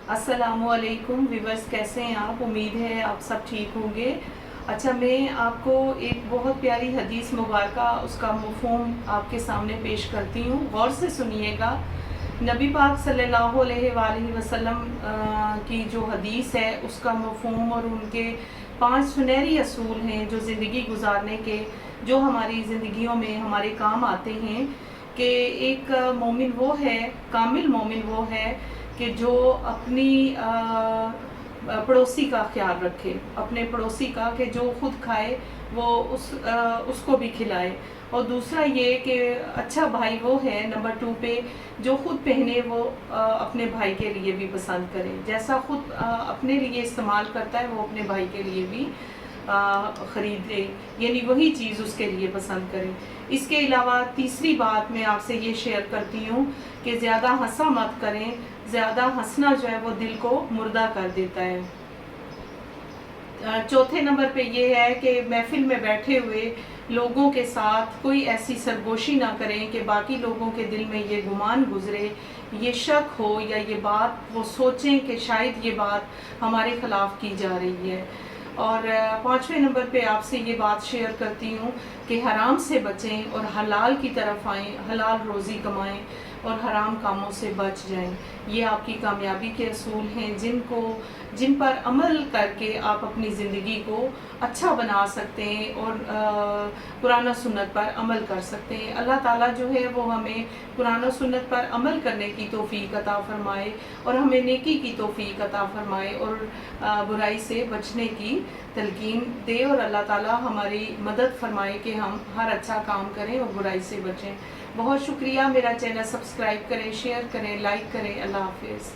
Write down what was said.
अस्सलामुअलैकुम व्यूवर्स, कैसे हैं आप? उम्मीद है आप सब ठीक होंगे। अच्छा, मैं आपको एक बहुत प्यारी हदीस मुबारका उसका मफ़हूम आपके सामने पेश करती हूँ, गौर से सुनिएगा। नबी पाक सल्लल्लाहु अलैहि वसल्लम की जो हदीस है उसका मफ़हूम और उनके 5 सुनहरी असूल हैं जो ज़िंदगी गुजारने के, जो हमारी ज़िंदगियों में हमारे काम आते हैं। कि एक मोमिन वो है, कामिल मोमिन वो है कि जो अपनी पड़ोसी का ख्याल रखे, अपने पड़ोसी का, कि जो खुद खाए वो उसको भी खिलाए। और दूसरा ये कि अच्छा भाई वो है नंबर 2 पे, जो खुद पहने वो अपने भाई के लिए भी पसंद करे। जैसा खुद अपने लिए इस्तेमाल करता है वो अपने भाई के लिए भी ख़रीद ले, यानी वही चीज़ उसके लिए पसंद करे। इसके अलावा तीसरी बात मैं आपसे ये शेयर करती हूँ कि ज़्यादा हंसा मत करें। ज़्यादा हंसना जो है वो दिल को मुर्दा कर देता है। चौथे नंबर पे ये है कि महफिल में बैठे हुए लोगों के साथ कोई ऐसी सरगोशी ना करें कि बाकी लोगों के दिल में ये गुमान गुजरे, ये शक हो या ये बात वो सोचें कि शायद ये बात हमारे ख़िलाफ़ की जा रही है। और 5वें नंबर पे आपसे ये बात शेयर करती हूँ कि हराम से बचें और हलाल की तरफ आएँ, हलाल रोज़ी कमाएं और हराम कामों से बच जाएं। ये आपकी कामयाबी के असूल हैं जिन पर अमल करके आप अपनी ज़िंदगी को अच्छा बना सकते हैं और कुरान और सुन्नत पर अमल कर सकते हैं। अल्लाह ताला जो है वो हमें कुरान और सुन्नत पर अमल करने की तौफीक अता फरमाए और हमें नेकी की तौफीक अता फरमाए और बुराई से बचने की तलकीन दे। और अल्लाह ताला हमारी मदद फरमाए कि हम हर अच्छा काम करें और बुराई से बचें। बहुत शुक्रिया। मेरा चैनल सब्सक्राइब करें, शेयर करें, लाइक करें। अल्लाह हाफिज़।